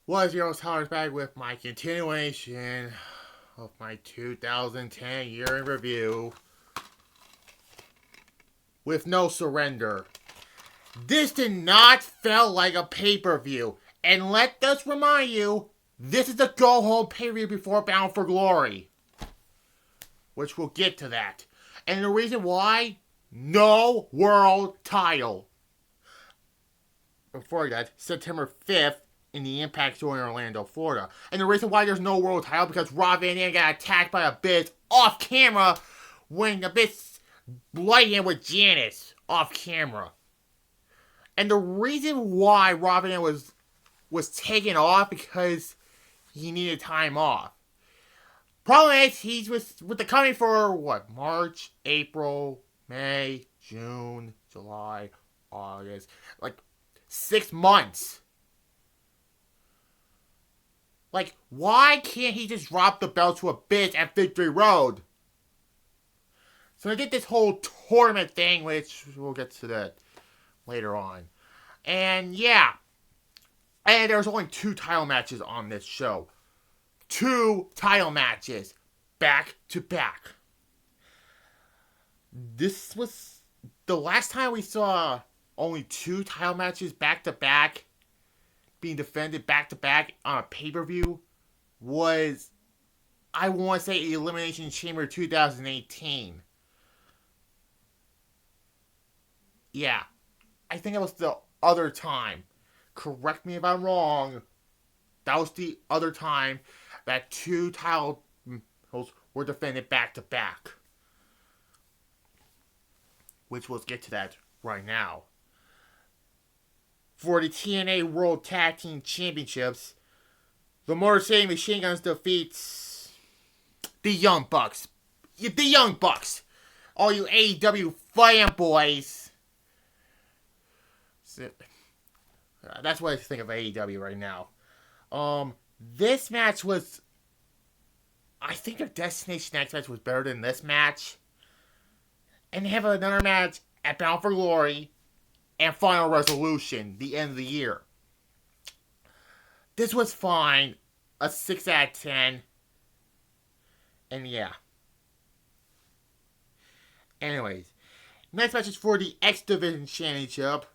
Was your Tyler's back with my continuation of my 2010 year in review with No Surrender. This did not feel like a pay-per-view, and let us remind you, this is a go-home pay-per-view before Bound for Glory, which we'll get to that. And the reason why, no world title. Before that, September 5th, in the Impact Store in Orlando, Florida. And the reason why there's no world title because Rob Van Dam got attacked by Abyss off camera when Abyss bloodied him with Janice off camera. And the reason why Rob Van Dam was taken off because he needed time off. Problem is, he's with the company for what? March, April, May, June, July, August. Like 6 months. Like, why can't he just drop the belt to Abyss at Victory Road? So I did this whole tournament thing, which we'll get to that later on. And yeah. And there was only 2 title matches on this show. 2 title matches. Back to back. This was the last time we saw only 2 title matches back to back being defended back-to-back on a pay-per-view was, I want to say, Elimination Chamber 2018. Yeah. I think it was the other time. Correct me if I'm wrong. That was the other time that 2 titles were defended back-to-back. Which we'll get to that right now. For the TNA World Tag Team Championships, the Motor City Machine Guns defeats the Young Bucks. The Young Bucks. All you AEW fanboys. That's what I think of AEW right now. This match was... I think their Destination X match was better than this match. And they have another match at Bound for Glory and Final Resolution, the end of the year. This was fine. A 6 out of 10. And yeah. Anyways. Next match is for the X Division Championship.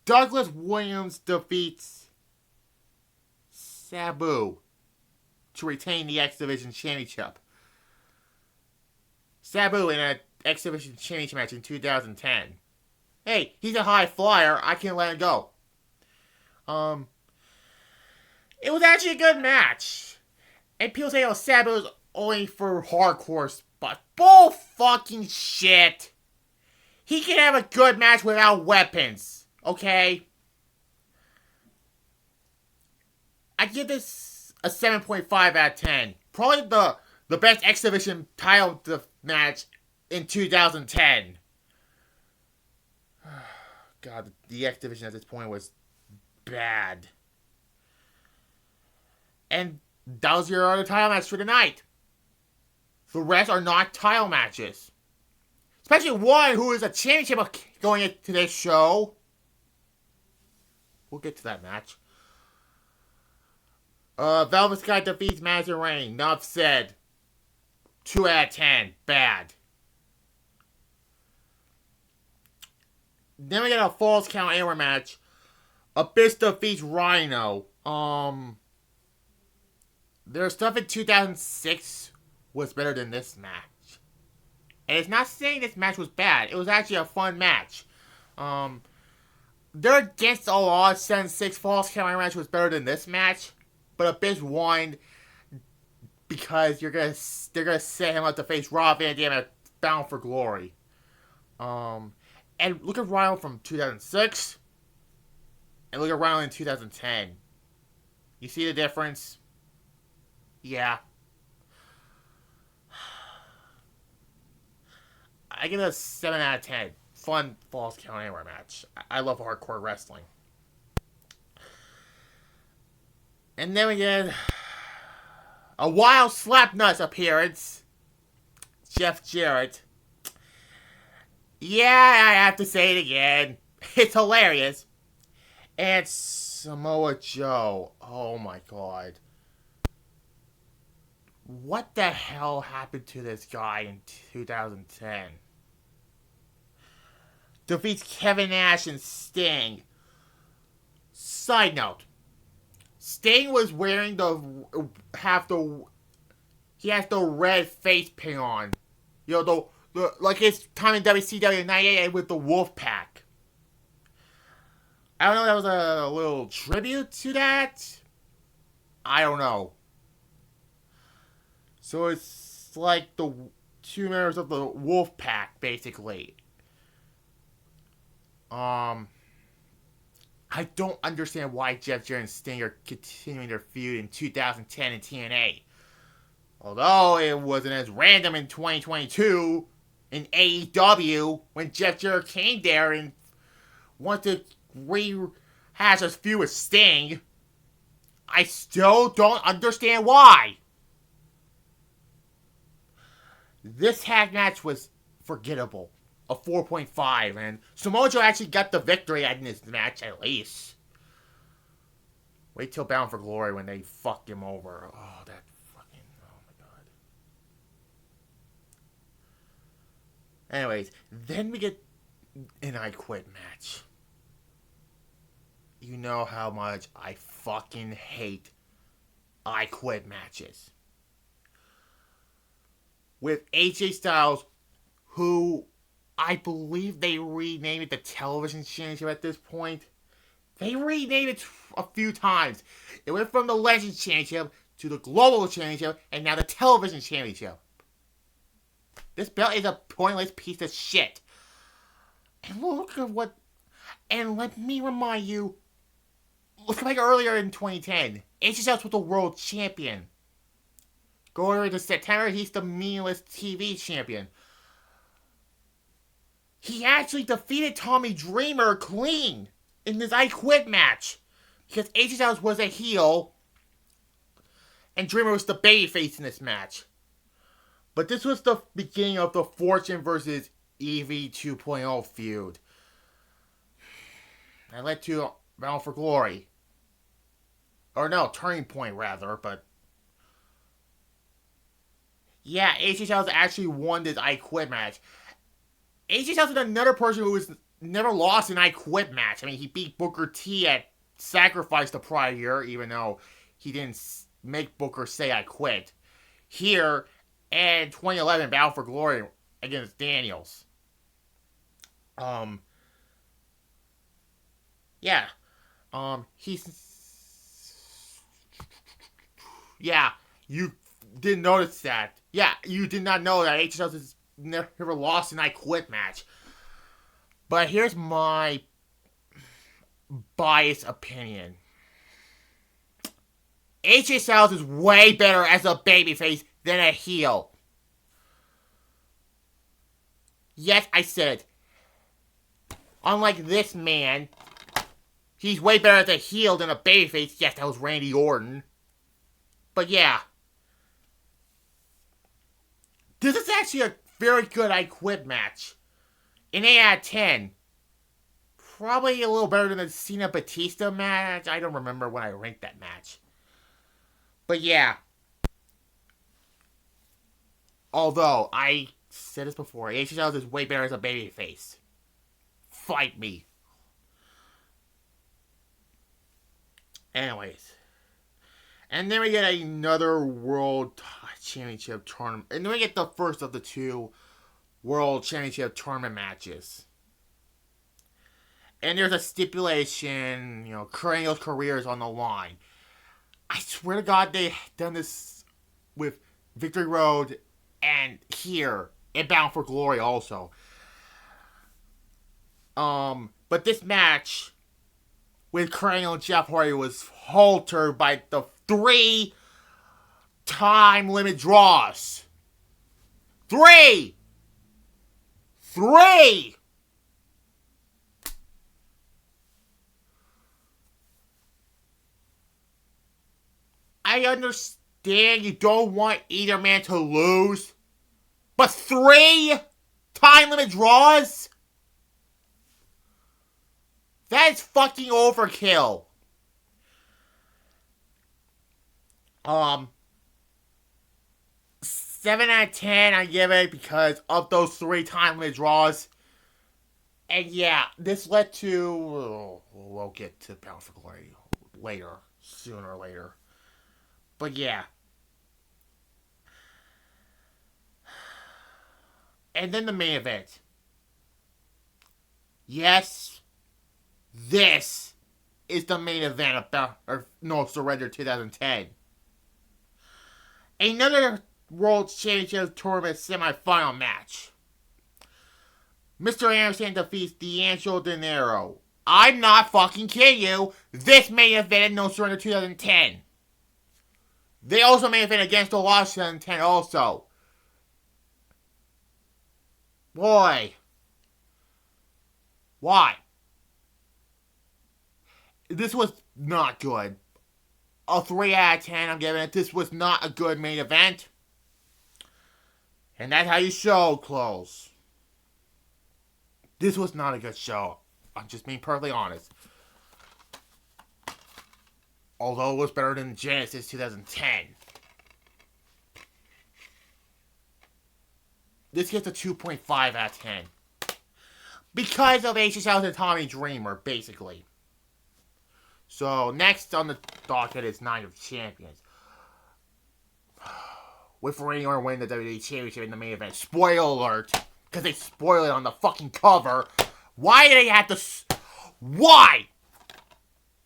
Douglas Williams defeats Sabu to retain the X Division Championship. Sabu in an X Division Championship match in 2010. Hey, he's a high flyer. I can't let him go. It was actually a good match. And people say, oh, Sabu is only for hardcore spots. Bull fucking shit. He can have a good match without weapons. Okay? I give this a 7.5 out of 10. Probably the best X Division title match in 2010. God, the X Division at this point was bad. And that was your other title match for tonight. The rest are not title matches. Especially one who is a championship going into this show. We'll get to that match. Velvet Sky defeats Madison Rain. Enough said. 2 out of 10. Bad. Then we get a Falls Count Anywhere match. Abyss defeats Rhino. Their stuff in 2006 was better than this match. And it's not saying this match was bad. It was actually a fun match. They're against all odds. 7-6 Falls Count Anywhere match was better than this match. But Abyss won because they're gonna set him up to face Rob Van Dam at Bound for Glory. And look at Rhino from 2006. And look at Rhino in 2010. You see the difference? Yeah. I give it a 7 out of 10. Fun Falls Count Anywhere match. I love hardcore wrestling. And then we get a wild Slapnuts appearance. Jeff Jarrett. Yeah, I have to say it again. It's hilarious. And Samoa Joe. Oh my god. What the hell happened to this guy in 2010? Defeats Kevin Nash and Sting. Side note. Sting was wearing he has the red face paint on. You know, like his time in WCW 98 with the Wolfpack. I don't know if that was a little tribute to that. I don't know. So it's like the two members of the Wolfpack, basically. I don't understand why Jeff Jarrett and Sting are continuing their feud in 2010 in TNA. Although it wasn't as random in 2022 in AEW when Jeff Jarrett came there and wanted to rehash his feud with Sting. I still don't understand why. This tag match was forgettable. A 4.5, and Samoa Joe actually got the victory in this match at least. Wait till Bound for Glory when they fuck him over. Oh, that fucking... Oh my god. Anyways, then we get an I Quit match. You know how much I fucking hate I Quit matches. With AJ Styles, who I believe they renamed it the Television Championship at this point. They renamed it a few times. It went from the Legends Championship to the Global Championship and now the Television Championship. This belt is a pointless piece of shit. And look at what... And let me remind you, look like earlier in 2010, AJ Styles was the World Champion. Going into September, he's the meaningless TV champion. He actually defeated Tommy Dreamer clean in this I Quit match. Because AJ Styles was a heel. And Dreamer was the babyface in this match. But this was the beginning of the Fortune versus Evie 2.0 feud. That led to Bound for Glory. Or no, Turning Point rather, but... Yeah, AJ Styles actually won this I Quit match. AJ Styles is another person who has never lost an I Quit match. I mean, he beat Booker T at Sacrifice the prior year, even though he didn't make Booker say I quit. Here, and 2011 Bound for Glory against Daniels. Yeah. Yeah, you didn't notice that. Yeah, you did not know that AJ Styles has never lost an I Quit match. But here's my biased opinion. AJ Styles is way better as a babyface than a heel. Yes, I said it. Unlike this man, he's way better as a heel than a babyface. Yes, that was Randy Orton. But yeah. This is actually a very good I Quit match. An 8 out of 10. Probably a little better than the Cena Batista match. I don't remember when I ranked that match. But yeah. Although, I said this before, AJ Styles is way better as a babyface. Fight me. Anyways. And then we get another World Championship tournament. And then we get the first of the two World Championship tournament matches. And there's a stipulation, Kurt Angle's career is on the line. I swear to God they've done this with Victory Road and here in Bound for Glory also. But this match with Kurt Angle and Jeff Hardy was halted by the 3 time limit draws. 3! I understand you don't want either man to lose, but 3 time limit draws? That is fucking overkill. Um, 7 out of 10 I give it because of those 3 timely draws. And yeah, this led to... we'll get to Battle for Glory later. Sooner or later. But yeah. And then the main event. Yes, this is the main event of No Surrender 2010. Another World Championship Tournament semifinal match. Mr. Anderson defeats D'Angelo De Niro. I'm not fucking kidding you. This main event No Surrender 2010. They also main event against the Lost 2010 also. Boy. Why? This was not good. A 3 out of 10 I'm giving it. This was not a good main event. And that's how you show close. This was not a good show. I'm just being perfectly honest. Although it was better than Genesis 2010. This gets a 2.5 out of 10. Because of AJ Styles and Tommy Dreamer, basically. So, next on the docket is Night of Champions. With Rhino winning the WWE Championship in the main event. Spoiler alert. Because they spoiled it on the fucking cover. Why do they have to... Why?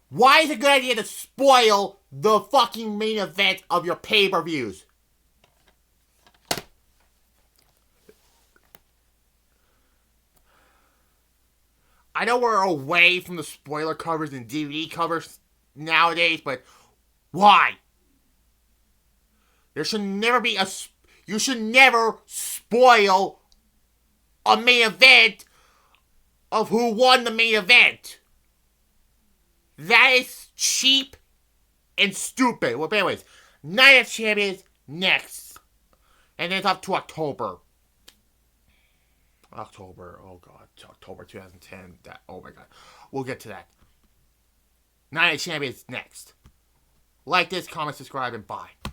Why is it a good idea to spoil the fucking main event of your pay-per-views? I know we're away from the spoiler covers and DVD covers nowadays, but why? There should never be a... You should never spoil a main event of who won the main event. That is cheap and stupid. Well, but anyways, Night of Champions next. And then it's up to October. Oh god, October 2010. Oh my god. We'll get to that. Night of Champions next. Like this, comment, subscribe, and bye.